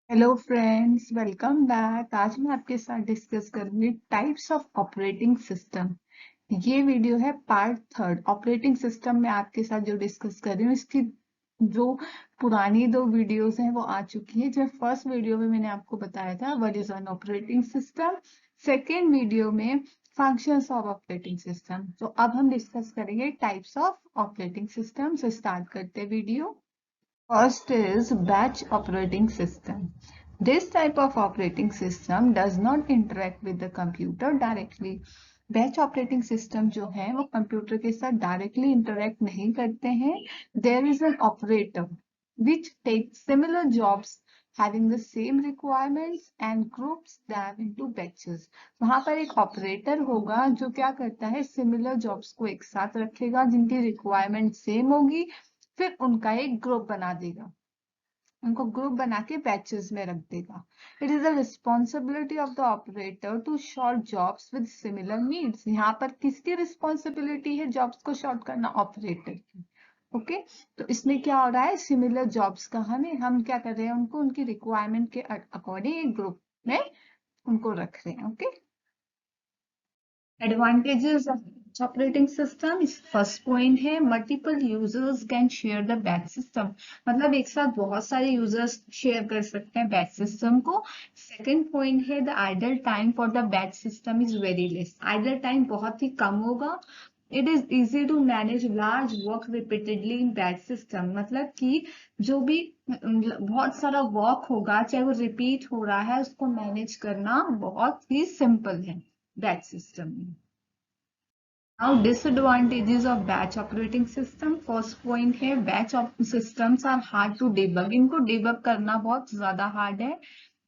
Hello friends, welcome back. आज मैं आपके साथ डिस्कस करूंगी टाइप्स ऑफ ऑपरेटिंग सिस्टम। ये वीडियो है पार्ट थर्ड। ऑपरेटिंग सिस्टम में आपके साथ जो डिस्कस कर रही हूँ, इसकी जो पुरानी दो वीडियोस हैं वो आ चुकी है। जो फर्स्ट वीडियो में मैंने आपको बताया था what is an operating system, second video में फंक्शंस ऑफ ऑपरेटिंग सिस्टम। तो अब हम डिस्कस करेंगे टाइप्स ऑफ ऑपरेटिंग सिस्टम। से स्टार्ट करते हैं video. First is batch operating system. This type of operating system does not interact with the computer directly. Batch operating system जो है वो कंप्यूटर के साथ डायरेक्टली इंटरेक्ट नहीं करते हैं. There is an operator which takes similar jobs having the same requirements and groups them into batches. वहां पर एक ऑपरेटर होगा जो क्या करता है, सिमिलर जॉब्स को एक साथ रखेगा जिनकी रिक्वायरमेंट सेम होगी, फिर उनका एक ग्रुप बना देगा, उनको ग्रुप बना के बैचेस में रख देगा. It is the responsibility of the operator to sort jobs with similar needs. यहाँ पर किसकी रिस्पॉन्सिबिलिटी है जॉब्स को शॉर्ट करना? ऑपरेटर की. ओके तो इसमें क्या हो रहा है, सिमिलर जॉब्स का हम क्या कर रहे हैं, उनको उनकी रिक्वायरमेंट के अकॉर्डिंग एक ग्रुप में उनको रख रहे हैं. Okay advantages of operating system, इस फर्स्ट पॉइंट है multiple users can share the batch system. मतलब एक साथ बहुत सारे यूजर्स शेयर कर सकते हैं बैच सिस्टम को. सेकंड पॉइंट है the idle time for the batch system is very less. Idle time बहुत ही कम होगा. It is easy to manage large work repeatedly in batch system. मतलब कि जो भी बहुत सारा वर्क होगा, चाहे वो रिपीट हो रहा है, उसको मैनेज करना बहुत ही सिंपल है बैच सिस्टम में. Now disadvantages of batch operating system. First point है batch systems are hard to debug. इनको debug करना बहुत ज्यादा hard है.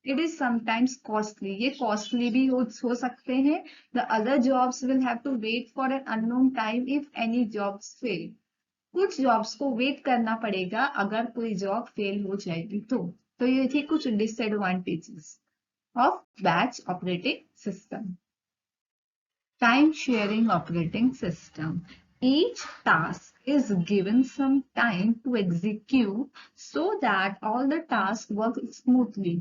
It is sometimes costly. ये costly भी हो सकते हैं. The other jobs will have to wait for an unknown time if any jobs fail. कुछ jobs को wait करना पड़ेगा अगर कोई job fail हो जाएगी तो ये थी कुछ disadvantages of batch operating system. Time sharing operating system. Each task is given some time to execute so that all the tasks work smoothly.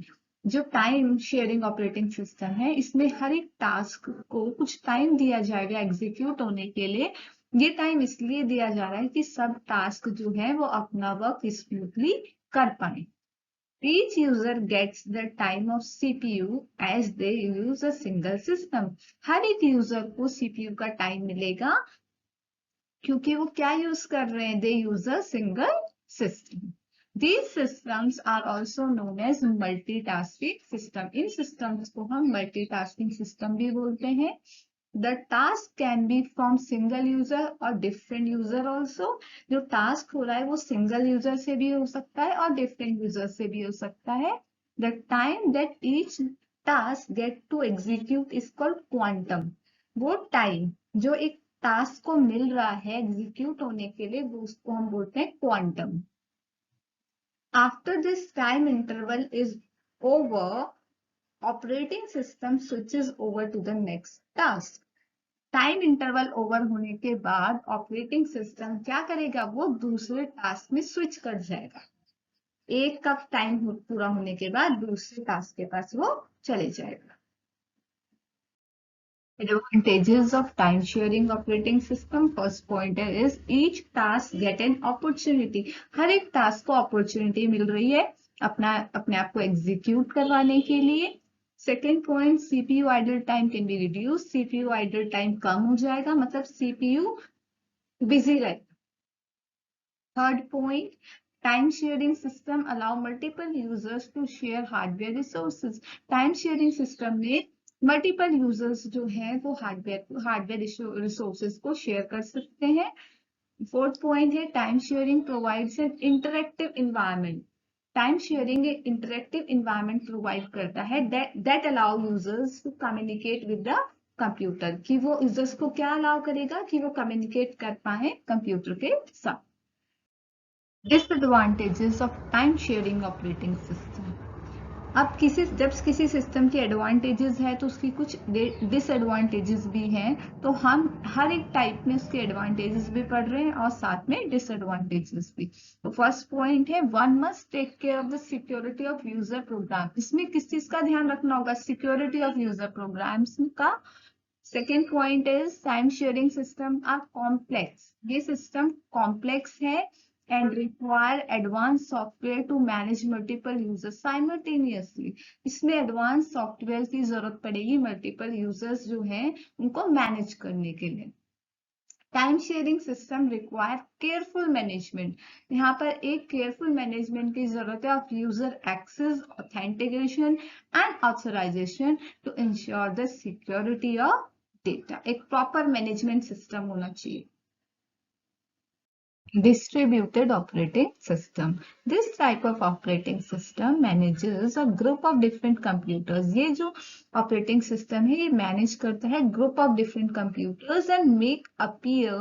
जो टाइम शेयरिंग ऑपरेटिंग सिस्टम है, इसमें हर एक टास्क को कुछ टाइम दिया जाएगा एग्जीक्यूट होने के लिए. ये टाइम इसलिए दिया जा रहा है कि सब टास्क जो है वो अपना वर्क स्मूथली कर पाए. Each user gets the time of CPU as they use a single system. हर एक यूजर को CPU का टाइम मिलेगा क्योंकि वो क्या यूज कर रहे हैं, they use a single system. These systems are also known as multitasking system. In systems को हम multitasking system भी बोलते हैं. The task can be from single user or different user also. जो task हो रहा है वो single user से भी हो सकता है और different user से भी हो सकता है. The time that each task get to execute is called quantum. वो time जो एक task को मिल रहा है execute होने के लिए, वो उसको हम बोलते हैं quantum. After this time interval is over, operating system switches over to the next task. Time interval over होने के बाद ऑपरेटिंग सिस्टम क्या करेगा, वो दूसरे टास्क में स्विच कर जाएगा. एक का टाइम पूरा होने के बाद दूसरे टास्क के पास वो चले जाएगा. Advantages of time sharing operating system. First pointer is each task get an opportunity. हर एक टास्क को अपॉर्चुनिटी मिल रही है अपने आप को एग्जीक्यूट करवाने के लिए. Second point, CPU idle time can be reduce. CPU idle time कम हो जाएगा, मतलब सीपीयू बिजी रहेगा. Third point, time sharing system allow multiple users to share hardware resources. Time sharing system में मल्टीपल यूजर्स जो है वो हार्डवेयर रिसोर्सेज को शेयर कर सकते हैं. फोर्थ पॉइंट है time sharing provides an interactive environment. Time sharing एक इंटरेक्टिव इन्वायरमेंट प्रोवाइड करता है that allow users to communicate with the computer. कि वो यूजर्स को क्या अलाउ करेगा कि वो कम्युनिकेट कर पाए कंप्यूटर के साथ. Disadvantages of time sharing operating system. अब जब किसी सिस्टम की एडवांटेजेस है तो उसकी कुछ डिसएडवांटेजेस भी हैं, तो हम हर एक टाइप में उसके एडवांटेजेस भी पढ़ रहे हैं और साथ में डिसएडवांटेजेस भी। तो फर्स्ट पॉइंट है, one must take care of the security of user program. इसमें किस चीज का ध्यान रखना होगा? सिक्योरिटी ऑफ यूजर प्रोग्राम्स का। Second point is time sharing system are complex. ये सिस्टम कॉम्प्लेक्स है and require advanced software to manage multiple users simultaneously. इसमें एडवांस सॉफ्टवेयर की जरूरत पड़ेगी मल्टीपल यूजर्स जो हैं उनको मैनेज करने के लिए। Time sharing system require careful management. यहाँ पर एक केयरफुल मैनेजमेंट की जरूरत है of user access, authentication and authorization to ensure the security of data. एक प्रॉपर मैनेजमेंट सिस्टम होना चाहिए। Distributed operating system. This type of operating system manages a group of different computers. ये जो operating system है ये manage करता है group of different computers and make appear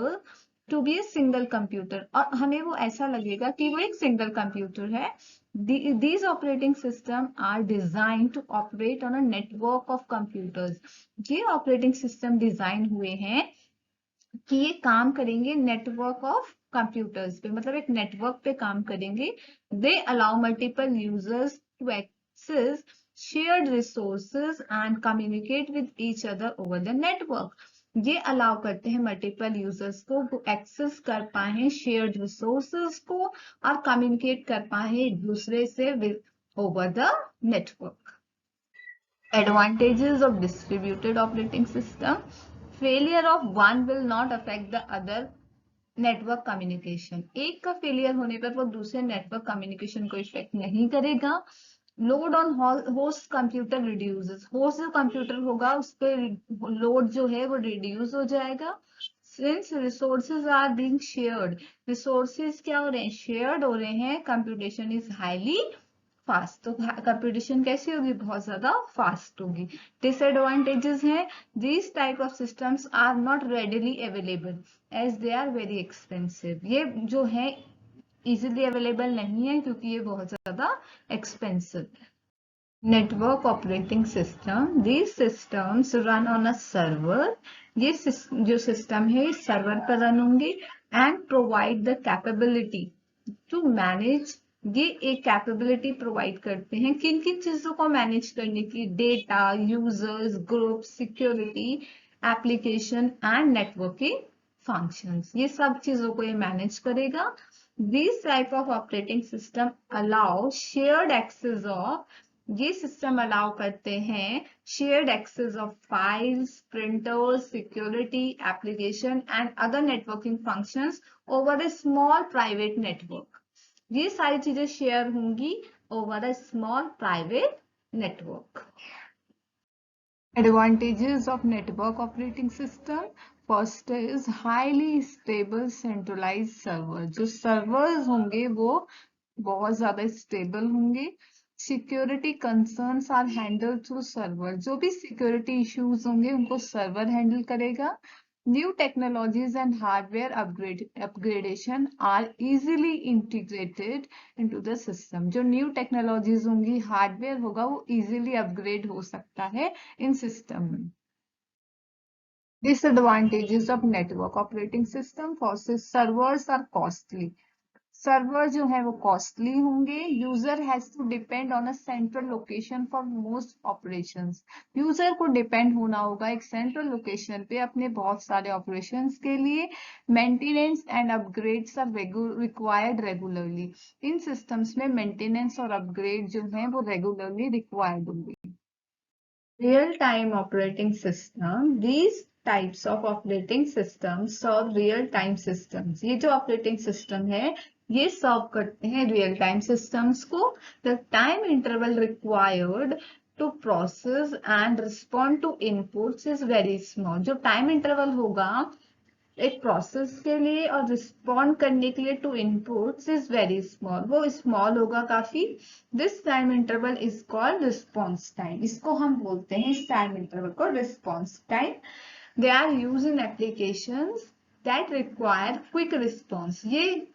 to be a single computer. और हमें वो ऐसा लगेगा कि वो एक single computer है. These operating systems are designed to operate on a network of computers. ये operating system design हुए हैं कि ये काम करेंगे नेटवर्क ऑफ कंप्यूटर्स पे, मतलब एक नेटवर्क पे काम करेंगे। They allow multiple users to access shared resources and communicate with each other over the network. ये अलाउ करते हैं मल्टीपल यूजर्स को वो एक्सेस कर पाए शेयर्ड रिसोर्सेज को और कम्युनिकेट कर पाए एक दूसरे से over the network. Advantages of distributed operating system. Failure of one will not affect the other network communication. एक का फेलियर होने पर वो दूसरे नेटवर्क कम्युनिकेशन को इफेक्ट नहीं करेगा। Load on host computer reduces. Host जो कंप्यूटर होगा उस पर लोड जो है वो रिड्यूस हो जाएगा। Since resources are being shared, resources क्या हो रहे हैं? शेयर्ड हो रहे हैं। कंप्यूटेशन इज हाईली फास्ट, तो कंप्यूटेशन कैसी होगी? बहुत ज्यादा फास्ट होगी। डिसएडवांटेजेस हैं, these type of systems are not readily available as they are very expensive. ये जो है इजीली अवेलेबल नहीं है क्योंकि ये बहुत ज्यादा एक्सपेंसिव है। Network operating system, these systems run on a server. ये जो सिस्टम है ये सर्वर पर रन होंगे and provide the capability to manage. ये एक कैपेबिलिटी प्रोवाइड करते हैं किन किन चीजों को मैनेज करने की? Data, users, group, security, application and networking functions. ये सब चीजों को ये मैनेज करेगा। This type of operating system allow shared access of, ये सिस्टम अलाउ करते हैं shared access of files, printers, security, application and other networking functions over a small private network. ये सारी चीजें शेयर होंगी over a small private network. Advantages of network operating system. First is highly stable centralized server. जो servers होंगे वो बहुत ज्यादा stable होंगे। Security concerns are handle through server. जो भी सिक्योरिटी इश्यूज होंगे उनको सर्वर हैंडल करेगा। New technologies and hardware upgradation are easily integrated into the system. जो new technologies होंगी, hardware होगा, वो easily upgrade हो सकता है इन system में। Disadvantages of network operating system. First, servers are costly. Server जो है वो कॉस्टली होंगे। User has to depend on a central location for most operations. User को डिपेंड होना होगा एक सेंट्रल लोकेशन पे अपने बहुत सारे ऑपरेशंस के लिए। Maintenance and upgrades are required regularly. इन सिस्टम्स में मेंटेनेंस और अपग्रेड जो है वो रेगुलरली रिक्वायर्ड होंगे। Real time operating system, these types of operating system serve real time systems. ये जो ऑपरेटिंग सिस्टम है ये सर्व करते हैं रियल टाइम सिस्टम्स को। The time interval required to process and respond to inputs is very small. जो time interval होगा एक प्रोसेस के लिए और रिस्पॉन्ड करने के लिए to inputs is very small, वो स्मॉल होगा काफी। This time interval is called response time. इसको हम बोलते हैं इस टाइम इंटरवल को response time. They are use in applications that require quick response. ये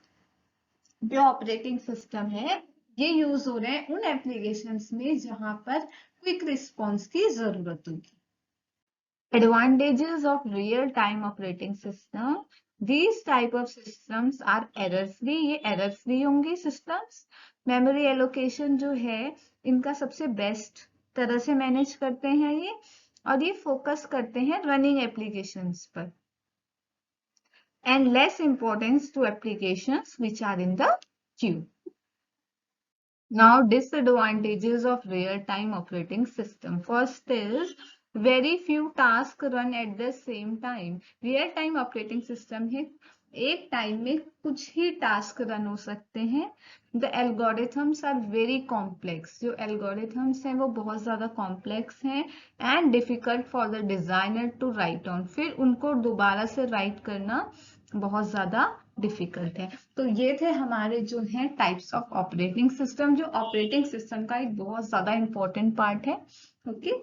जो ऑपरेटिंग सिस्टम है ये यूज हो रहे हैं उन एप्लीकेशंस में जहां पर क्विक रिस्पॉन्स की जरूरत होगी। Advantages of real-time operating system. These type of systems are error-free. ये error-free होंगी systems. Memory allocation जो है इनका सबसे बेस्ट तरह से मैनेज करते हैं ये, और ये फोकस करते हैं रनिंग एप्लीकेशंस पर, and less importance to applications which are in the queue. Now, disadvantages of real-time operating system. First is very few tasks run at the same time. Real-time operating system है एक time में कुछ ही task run हो सकते हैं. The algorithms are very complex. जो algorithms हैं वो बहुत ज्यादा complex हैं and difficult for the designer to write on. फिर उनको दोबारा से write करना बहुत ज्यादा डिफिकल्ट है. तो ये थे हमारे जो है टाइप्स ऑफ ऑपरेटिंग सिस्टम, जो ऑपरेटिंग सिस्टम का एक बहुत ज्यादा इंपॉर्टेंट पार्ट है. ओके,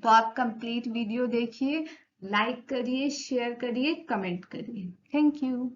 तो आप कंप्लीट वीडियो देखिए, लाइक करिए, शेयर करिए, कमेंट करिए. Thank you.